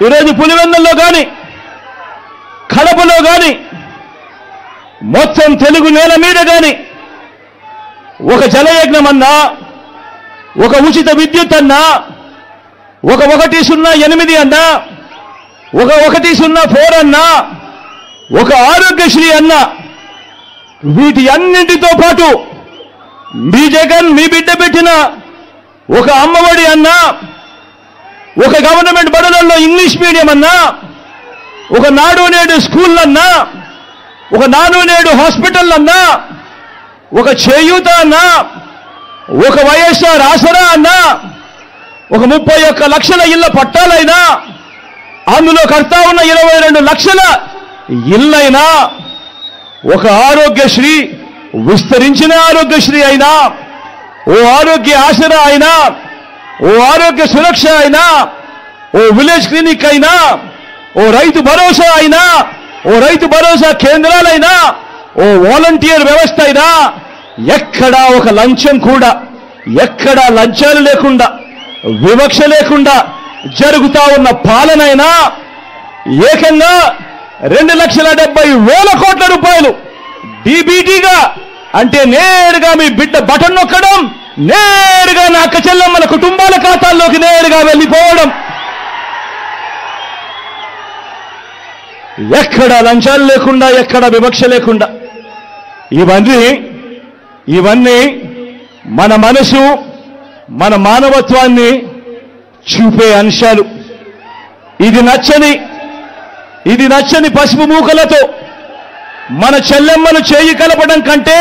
ఈరోజు పులివెందుల్లో కానీ కడపలో కానీ మొత్తం తెలుగు నేల మీద కానీ ఒక జలయజ్ఞం అన్నా, ఒక ఉచిత విద్యుత్ అన్నా, ఒక 108 అన్నా, ఒక 104 అన్నా, ఒక ఆరోగ్యశ్రీ అన్నా, వీటి అన్నింటితో పాటు మీ జగన్ మీ బిడ్డ పెట్టిన ఒక అమ్మఒడి అన్నా, ఒక గవర్నమెంట్ బడులలో ఇంగ్లీష్ మీడియం అన్నా, ఒక నాడు నేడు స్కూల్ అన్నా, ఒక నాడు నేడు హాస్పిటల్ అన్నా, ఒక చేయూత అన్నా, ఒక వైఎస్ఆర్ ఆసరా అన్నా, ఒక 31 లక్షల ఇళ్ల పట్టాలైనా, అందులో కర్తా ఉన్న 22 లక్షల ఇళ్లైనా, ఒక ఆరోగ్యశ్రీ విస్తరించిన ఆరోగ్యశ్రీ అయినా, ఓ ఆరోగ్య ఆసరా అయినా, ఓ ఆరోగ్య సురక్ష అయినా, ఓ విలేజ్ క్లినిక్ అయినా, ఓ రైతు భరోసా అయినా, ఓ రైతు భరోసా కేంద్రాలైనా, ఓ వాలంటీర్ వ్యవస్థ అయినా, ఎక్కడా ఒక లంచం కూడా, ఎక్కడా లంచాలు లేకుండా, వివక్ష లేకుండా జరుగుతా ఉన్న పాలనైనా, ఏకంగా 2,70,000 కోట్ల రూపాయలు డీబీటీగా, అంటే నేరుగా మీ బిడ్డ బటన్ నొక్కడం, నేరుగా నా అక్క చెల్లెమ్మల కుటుంబాల ఖాతాల్లోకి నేరుగా వెళ్ళిపోవడం, ఎక్కడ లంచాలు లేకుండా, ఎక్కడ వివక్ష లేకుండా, ఇవన్నీ మన మనసు, మన మానవత్వాన్ని చూపే అంశాలు. ఇది నచ్చని పసుపు మూకలతో మన చెల్లెమ్మను చేయి కలపడం కంటే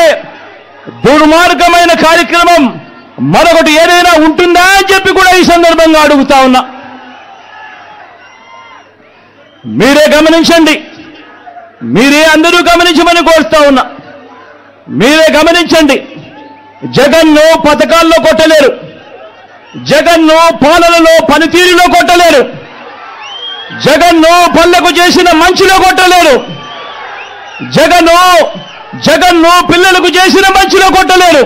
దుర్మార్గమైన కార్యక్రమం మరొకటి ఏదైనా ఉంటుందా అని చెప్పి కూడా ఈ సందర్భంగా అడుగుతా ఉన్నా. మీరే గమనించండి, మీరే అందరూ గమనించమని కోరుతా ఉన్నా. మీరే గమనించండి, జగన్ను పథకాల్లో కొట్టలేరు, జగన్ను పాలనలో పనితీరులో కొట్టలేరు, జగన్ను పల్లెకు చేసిన మంచిలో కొట్టలేరు, జగన్ను పిల్లలకు చేసిన మంచిలో కొట్టలేరు,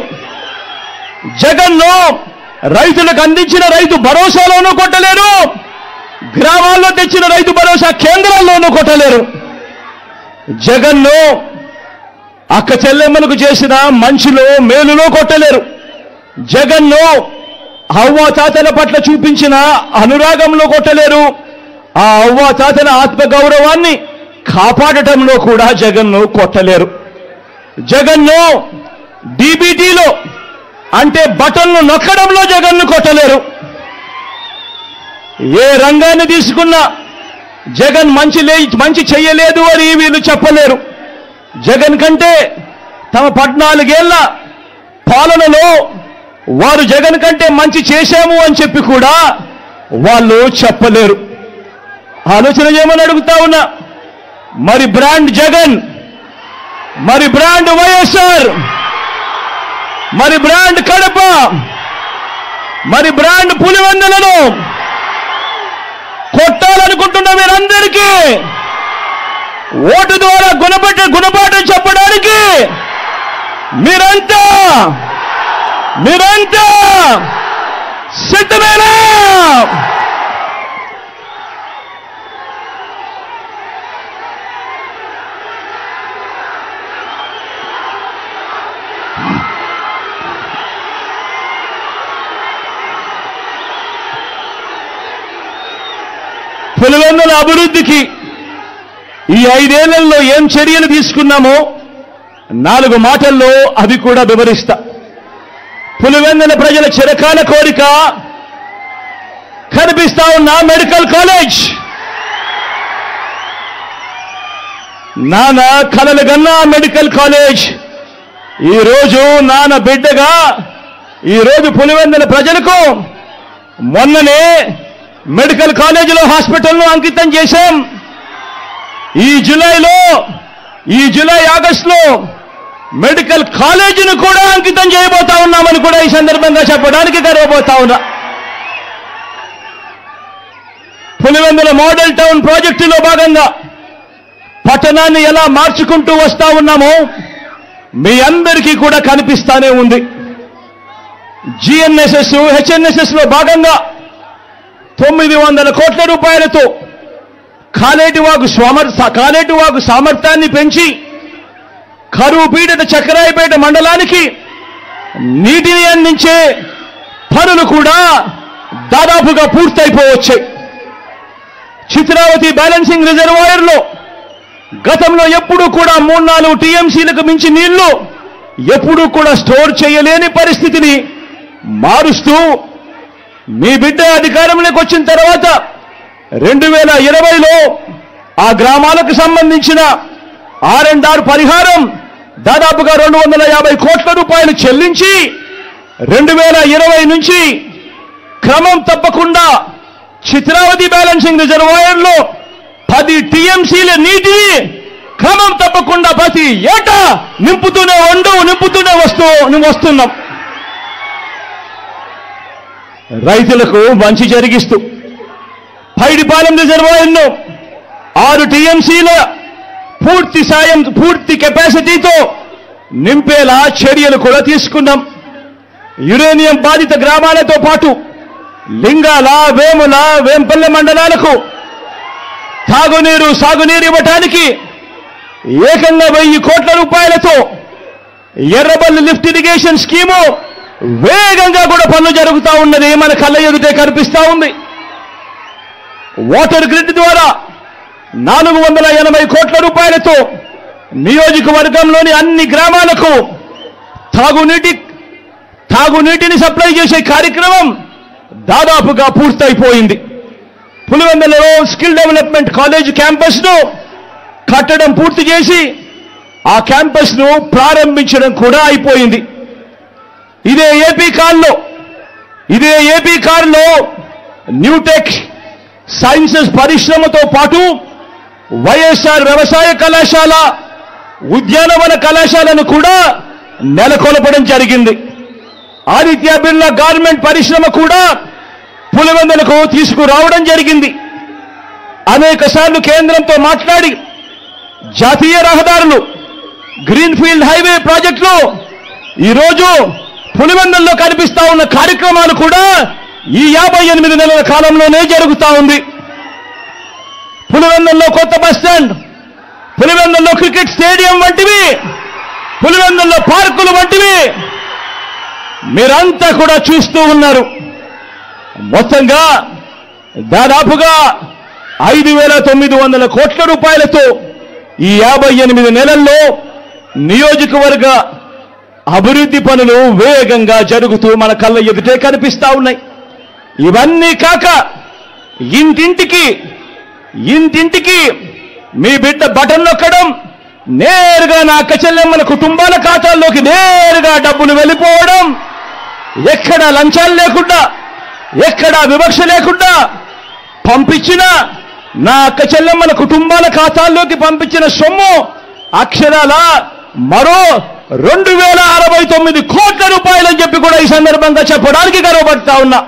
జగన్ను రైతులకు అందించిన రైతు భరోసాలోనూ కొట్టలేరు, గ్రామాల్లో తెచ్చిన రైతు భరోసా కేంద్రాల్లోనూ కొట్టలేరు. జగన్ను అక్క చెల్లెమ్మలకు చేసిన మంచిలో మేలులో కొట్టలేరు. జగన్ను అవ్వా తాతల పట్ల చూపించిన అనురాగంలో కొట్టలేరు. ఆ అవ్వా తాతల ఆత్మగౌరవాన్ని కాపాడటంలో కూడా జగన్ను కొట్టలేరు. జగన్ను డీబీటీలో, అంటే బటన్ను నొక్కడంలో జగన్ను కొట్టలేరు. ఏ రంగాన్ని తీసుకున్నా జగన్ మంచి చెయ్యలేదు అని వీళ్ళు చెప్పలేరు. జగన్ కంటే తమ 14 ఏళ్ల పాలనలో వారు జగన్ కంటే మంచి చేశాము అని చెప్పి కూడా వాళ్ళు చెప్పలేరు. ఆలోచన చేయమని అడుగుతా ఉన్నా. మరి బ్రాండ్ జగన్, మరి బ్రాండ్ వైఎస్ఆర్, మరి బ్రాండ్ కడప, మరి బ్రాండ్ పులివెందులను కొట్టాలనుకుంటున్న మీరందరికీ ఓటు ద్వారా గుణపాఠం చెప్పడానికి మీరంతా సిద్ధమేనా? పులివెందుల అభివృద్ధికి ఈ 5 ఏళ్లలో ఏం చర్యలు తీసుకున్నామో 4 మాటల్లో అవి కూడా వివరిస్తా. పులివెందుల ప్రజల చిరకాల కోరిక కనిపిస్తా ఉన్న మెడికల్ కాలేజ్. నాన్న కలలు గన్నా మెడికల్ కాలేజ్ ఈరోజు నాన్న బిడ్డగా ఈరోజు పులివెందుల ప్రజలకు మొన్ననే మెడికల్ కాలేజీలో హాస్పిటల్ను అంకితం చేశాం. ఈ జూలై ఆగస్టులో మెడికల్ కాలేజీని కూడా అంకితం చేయబోతా ఉన్నామని కూడా ఈ సందర్భంగా చెప్పడానికి గర్వపోతా ఉన్నా. పులివెందుల మోడల్ టౌన్ ప్రాజెక్టులో భాగంగా పట్టణాన్ని ఎలా మార్చుకుంటూ వస్తా ఉన్నామో మీ అందరికీ కూడా కనిపిస్తానే ఉంది. GNSS, HNSS లో భాగంగా 900 కోట్ల రూపాయలతో కాలేటివాగు సామర్థ్యాన్ని పెంచి కరువు పీడిత చక్రాయపేట మండలానికి నీటిని అందించే పనులు కూడా దాదాపుగా పూర్తయిపోవచ్చాయి. చిత్రావతి బ్యాలెన్సింగ్ రిజర్వాయర్లో గతంలో ఎప్పుడూ కూడా 3-4 టీఎంసీలకు మించి నీళ్లు ఎప్పుడూ కూడా స్టోర్ చేయలేని పరిస్థితిని మారుస్తూ మీ బిడ్డ అధికారంలోకి వచ్చిన తర్వాత 2020లో ఆ గ్రామాలకు సంబంధించిన R&R పరిహారం దాదాపుగా 250 కోట్ల రూపాయలు చెల్లించి 2020 నుంచి క్రమం తప్పకుండా చిత్రావతి బ్యాలెన్సింగ్ రిజర్వాయర్లో 10 టీఎంసీల నీటిని క్రమం తప్పకుండా ప్రతి ఏటా నింపుతూనే వస్తున్నాం. రైతులకు మంచి జరిగిస్తూ పైడిపాలెం రిజర్వాయర్ను 6 టీఎంసీల పూర్తి కెపాసిటీతో నింపేలా చర్యలు కూడా తీసుకున్నాం. యురేనియం బాధిత గ్రామాలతో పాటు లింగాల, వేముల, వేంపల్లె మండలాలకు తాగునీరు, సాగునీరు ఇవ్వటానికి ఏకంగా 1000 కోట్ల రూపాయలతో ఎర్రబల్లి లిఫ్ట్ ఇరిగేషన్ స్కీము వేగంగా కూడా పనులు జరుగుతూ ఉన్నది, మన కళ్ళ ఎదుటే కనిపిస్తూ ఉంది. వాటర్ గ్రిడ్ ద్వారా 480 కోట్ల రూపాయలతో నియోజకవర్గంలోని అన్ని గ్రామాలకు తాగునీటిని సప్లై చేసే కార్యక్రమం దాదాపుగా పూర్తయిపోయింది. పులివెందులలో స్కిల్ డెవలప్మెంట్ కాలేజ్ క్యాంపస్ను కట్టడం పూర్తి చేసి ఆ క్యాంపస్ను ప్రారంభించడం కూడా అయిపోయింది. ఇదే ఏపీ కారులో న్యూటెక్ సైన్సెస్ పరిశ్రమతో పాటు వైఎస్ఆర్ వ్యవసాయ కళాశాల, ఉద్యానవన కళాశాలను కూడా నెలకొల్పడం జరిగింది. ఆదిత్య బిర్లా గార్మెంట్ పరిశ్రమ కూడా పులివెందులకు తీసుకురావడం జరిగింది. అనేక సార్లు కేంద్రంతో మాట్లాడి జాతీయ రహదారులు, గ్రీన్ఫీల్డ్ హైవే ప్రాజెక్టులు ఈరోజు పులివెందుల్లో కనిపిస్తా ఉన్న కార్యక్రమాలు కూడా ఈ 58 నెలల కాలంలోనే జరుగుతూ ఉంది. పులివెందుల్లో కొత్త బస్టాండ్, పులివెందుల్లో క్రికెట్ స్టేడియం వంటివి, పులివెందుల్లో పార్కులు వంటివి మీరంతా కూడా చూస్తూ ఉన్నారు. మొత్తంగా దాదాపుగా 5,900 కోట్ల రూపాయలతో ఈ 58 నెలల్లో నియోజకవర్గ అభివృద్ధి పనులు వేగంగా జరుగుతూ మన కళ్ళ ఎదుటే కనిపిస్తా ఉన్నాయి. ఇవన్నీ కాక ఇంటింటికి మీ బిడ్డ బటన్ నొక్కడం, నేరుగా నా అక్క చెల్లెమ్మల కుటుంబాల ఖాతాల్లోకి నేరుగా డబ్బులు వెళ్ళిపోవడం, ఎక్కడా లంచాలు లేకుండా, ఎక్కడా వివక్ష లేకుండా పంపించిన నా అక్క చెల్లెమ్మల కుటుంబాల ఖాతాల్లోకి పంపించిన సొమ్ము అక్షరాల మరో 2,069 కోట్ల రూపాయలని చెప్పి కూడా ఈ సందర్భంగా చెప్పడానికి గర్వపడతా ఉన్నా.